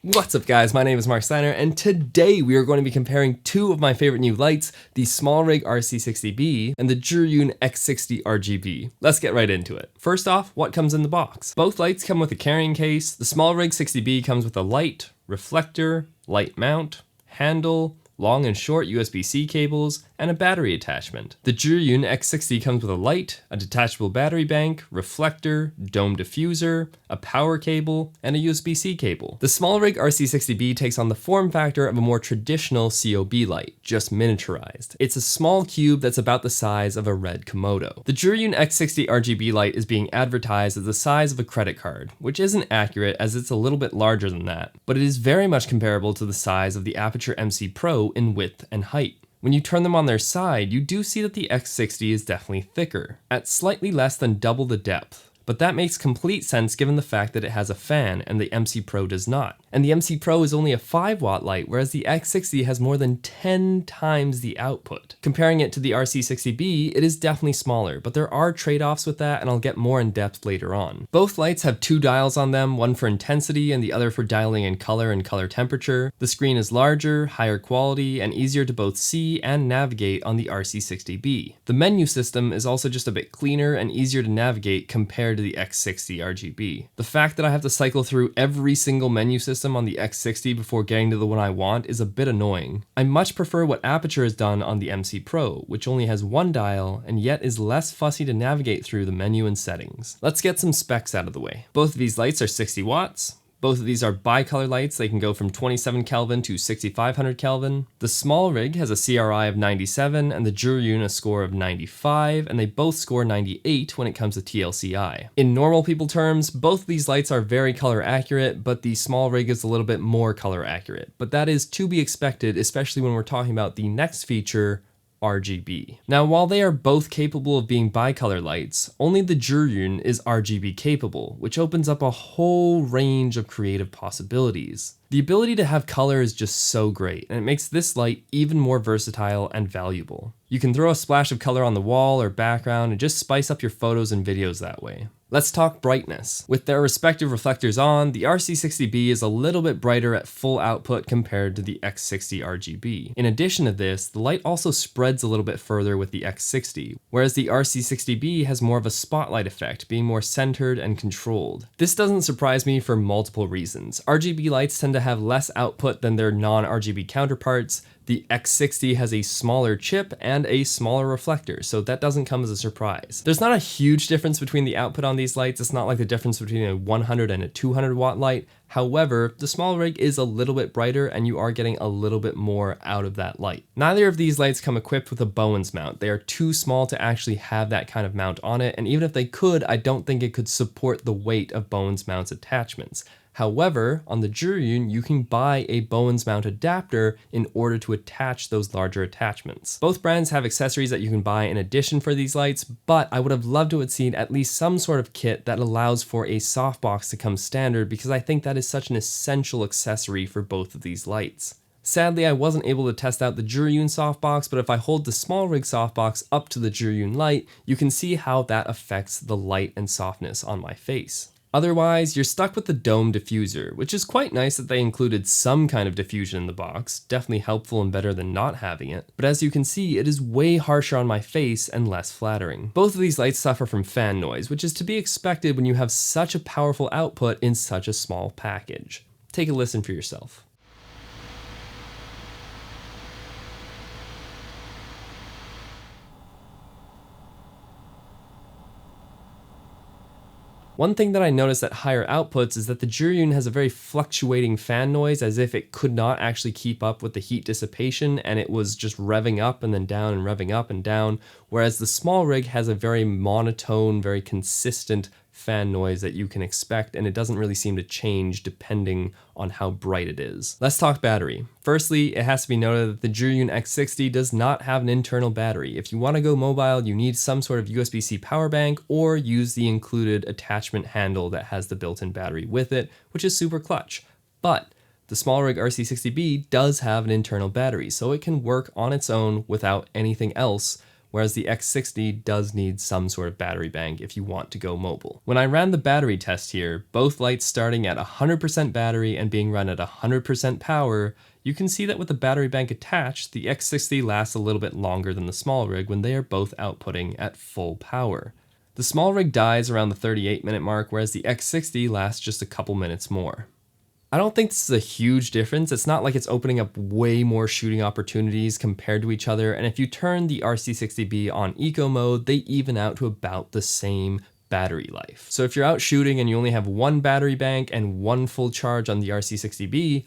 What's up guys, my name is Mark Steiner, and today we are going to be comparing two of my favorite new lights, the Smallrig RC60B and the Zhiyun X60 RGB. Let's get right into it. First off, what comes in the box? Both lights come with a carrying case. The Smallrig 60B comes with a light, reflector, light mount, handle, long and short USB-C cables, and a battery attachment. The Zhiyun X60 comes with a light, a detachable battery bank, reflector, dome diffuser, a power cable, and a USB-C cable. The Smallrig RC60B takes on the form factor of a more traditional COB light, just miniaturized. It's a small cube that's about the size of a red Komodo. The Zhiyun X60 RGB light is being advertised as the size of a credit card, which isn't accurate as it's a little bit larger than that, but it is very much comparable to the size of the Aputure MC Pro in width and height. When you turn them on their side, you do see that the X60 is definitely thicker, at slightly less than double the depth. But that makes complete sense given the fact that it has a fan and the MC Pro does not. And the MC Pro is only a 5-watt light, whereas the X60 has more than 10 times the output. Comparing it to the RC60B, it is definitely smaller, but there are trade-offs with that, and I'll get more in depth later on. Both lights have two dials on them, one for intensity and the other for dialing in color and color temperature. The screen is larger, higher quality, and easier to both see and navigate on the RC60B. The menu system is also just a bit cleaner and easier to navigate compared to the X60 RGB. The fact that I have to cycle through every single menu system on the X60 before getting to the one I want is a bit annoying. I much prefer what Aputure has done on the MC Pro, which only has one dial and yet is less fussy to navigate through the menu and settings. Let's get some specs out of the way. Both of these lights are 60 watts. Both of these are bicolor lights. They can go from 27 Kelvin to 6500 Kelvin. The Smallrig has a CRI of 97 and the Zhiyun a score of 95, and they both score 98 when it comes to TLCI. In normal people terms, both of these lights are very color accurate, but the Smallrig is a little bit more color accurate. But that is to be expected, especially when we're talking about the next feature, RGB. Now, while they are both capable of being bicolor lights, only the Zhiyun is RGB capable, which opens up a whole range of creative possibilities. The ability to have color is just so great, and it makes this light even more versatile and valuable. You can throw a splash of color on the wall or background and just spice up your photos and videos that way. Let's talk brightness. With their respective reflectors on, the RC60B is a little bit brighter at full output compared to the X60 RGB. In addition to this, the light also spreads a little bit further with the X60, whereas the RC60B has more of a spotlight effect, being more centered and controlled. This doesn't surprise me for multiple reasons. RGB lights tend to have less output than their non-RGB counterparts. The X60 has a smaller chip and a smaller reflector, so that doesn't come as a surprise. There's not a huge difference between the output on these lights. It's not like the difference between a 100 and a 200 watt light. However, the Smallrig is a little bit brighter and you are getting a little bit more out of that light. Neither of these lights come equipped with a Bowens mount. They are too small to actually have that kind of mount on it, and even if they could, I don't think it could support the weight of Bowens mounts attachments. However, on the Zhiyun, you can buy a Bowens mount adapter in order to attach those larger attachments. Both brands have accessories that you can buy in addition for these lights, but I would have loved to have seen at least some sort of kit that allows for a softbox to come standard, because I think that is such an essential accessory for both of these lights. Sadly, I wasn't able to test out the Zhiyun softbox, but if I hold the Smallrig softbox up to the Zhiyun light, you can see how that affects the light and softness on my face. Otherwise, you're stuck with the dome diffuser, which is quite nice that they included some kind of diffusion in the box, definitely helpful and better than not having it, but as you can see, it is way harsher on my face and less flattering. Both of these lights suffer from fan noise, which is to be expected when you have such a powerful output in such a small package. Take a listen for yourself. One thing that I noticed at higher outputs is that the Zhiyun has a very fluctuating fan noise, as if it could not actually keep up with the heat dissipation and it was just revving up and then down and revving up and down, whereas the Smallrig has a very monotone, very consistent fan noise that you can expect, and it doesn't really seem to change depending on how bright it is. Let's talk battery. Firstly, it has to be noted that the Zhiyun X60 does not have an internal battery. If you want to go mobile, you need some sort of USB-C power bank or use the included attachment handle that has the built-in battery with it, which is super clutch. But the Smallrig RC60B does have an internal battery, so it can work on its own without anything else whereas the X60 does need some sort of battery bank if you want to go mobile. When I ran the battery test here, both lights starting at 100% battery and being run at 100% power, you can see that with the battery bank attached, the X60 lasts a little bit longer than the Smallrig when they are both outputting at full power. The Smallrig dies around the 38-minute mark, whereas the X60 lasts just a couple minutes more. I don't think this is a huge difference. It's not like it's opening up way more shooting opportunities compared to each other, and if you turn the RC60B on eco mode, they even out to about the same battery life. So if you're out shooting and you only have one battery bank and one full charge on the RC60B,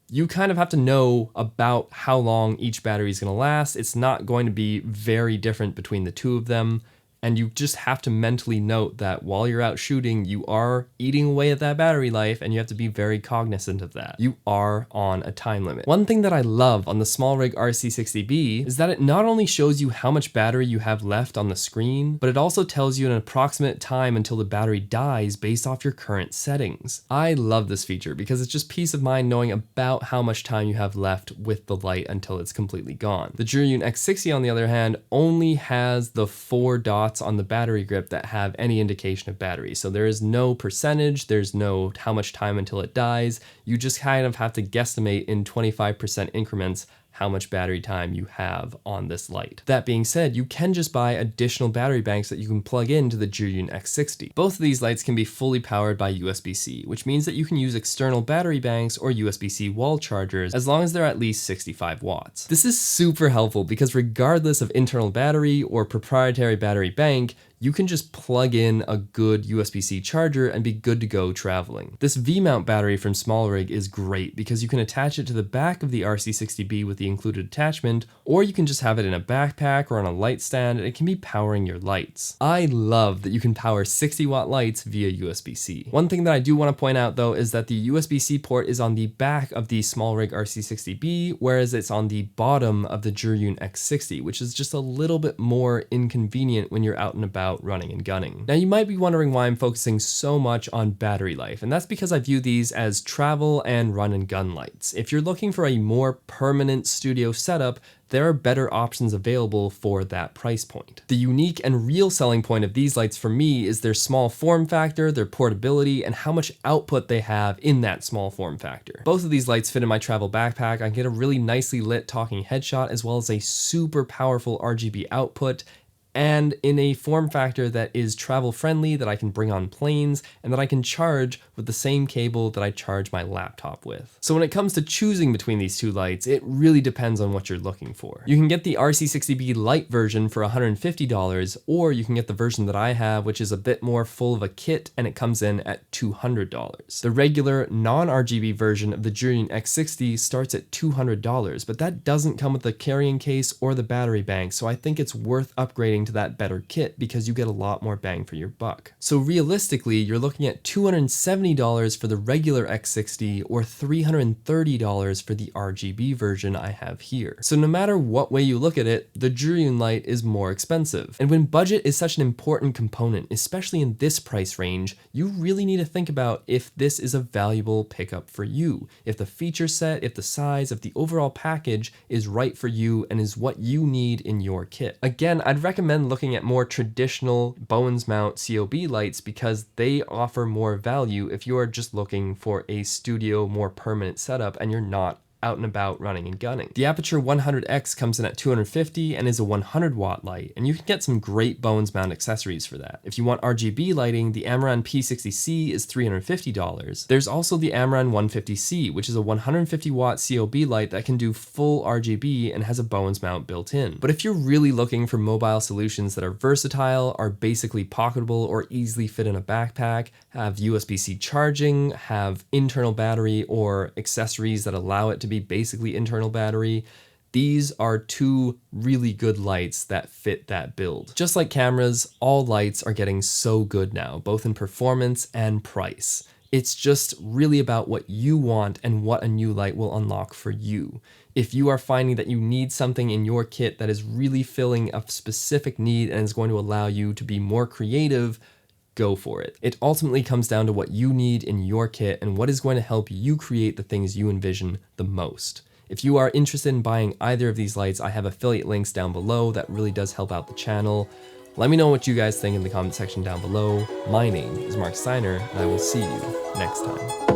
you kind of have to know about how long each battery is going to last. It's not going to be very different between the two of them. And you just have to mentally note that while you're out shooting, you are eating away at that battery life, and you have to be very cognizant of that. You are on a time limit. One thing that I love on the Smallrig RC60B is that it not only shows you how much battery you have left on the screen, but it also tells you an approximate time until the battery dies based off your current settings. I love this feature because it's just peace of mind knowing about how much time you have left with the light until it's completely gone. The Zhiyun X60, on the other hand, only has the 4 dots on the battery grip that have any indication of battery. So there is no percentage, there's no how much time until it dies. You just kind of have to guesstimate in 25% increments how much battery time you have on this light. That being said, you can just buy additional battery banks that you can plug into the Zhiyun X60. Both of these lights can be fully powered by USB-C, which means that you can use external battery banks or USB-C wall chargers as long as they're at least 65 watts. This is super helpful because regardless of internal battery or proprietary battery bank, you can just plug in a good USB-C charger and be good to go traveling. This V-mount battery from Smallrig is great because you can attach it to the back of the RC60B with the included attachment, or you can just have it in a backpack or on a light stand and it can be powering your lights. I love that you can power 60-watt lights via USB-C. One thing that I do want to point out though is that the USB-C port is on the back of the Smallrig RC60B, whereas it's on the bottom of the Zhiyun X60, which is just a little bit more inconvenient when you're out and about running and gunning. Now you might be wondering why I'm focusing so much on battery life, and that's because I view these as travel and run and gun lights. If you're looking for a more permanent studio setup, there are better options available for that price point. The unique and real selling point of these lights for me is their small form factor, their portability, and how much output they have in that small form factor. Both of these lights fit in my travel backpack. I can get a really nicely lit talking headshot as well as a super powerful RGB output, and in a form factor that is travel friendly, that I can bring on planes, and that I can charge with the same cable that I charge my laptop with. So when it comes to choosing between these two lights, it really depends on what you're looking for. You can get the RC60B Lite version for $150, or you can get the version that I have, which is a bit more full of a kit, and it comes in at $200. The regular non-RGB version of the Zhiyun X60 starts at $200, but that doesn't come with the carrying case or the battery bank, so I think it's worth upgrading to that better kit because you get a lot more bang for your buck. So realistically, you're looking at $270 for the regular X60 or $330 for the RGB version I have here. So no matter what way you look at it, the Zhiyun light is more expensive. And when budget is such an important component, especially in this price range, you really need to think about if this is a valuable pickup for you, if the feature set, if the size, if the overall package is right for you and is what you need in your kit. Again, I'd recommend looking at more traditional Bowens mount COB lights because they offer more value if you are just looking for a studio, more permanent setup and you're not out and about running and gunning. The Aperture 100X comes in at $250 and is a 100-watt light, and you can get some great Bowens mount accessories for that. If you want RGB lighting, the Amaran P60C is $350. There's also the Amaran 150C, which is a 150-watt COB light that can do full RGB and has a Bowens mount built in. But if you're really looking for mobile solutions that are versatile, are basically pocketable or easily fit in a backpack, have USB-C charging, have internal battery or accessories that allow it to be basically internal battery, these are two really good lights that fit that build. Just like cameras, all lights are getting so good now, both in performance and price. It's just really about what you want and what a new light will unlock for you. If you are finding that you need something in your kit that is really filling a specific need and is going to allow you to be more creative, go for it. It ultimately comes down to what you need in your kit and what is going to help you create the things you envision the most. If you are interested in buying either of these lights, I have affiliate links down below. That really does help out the channel. Let me know what you guys think in the comment section down below. My name is Mark Steiner, and I will see you next time.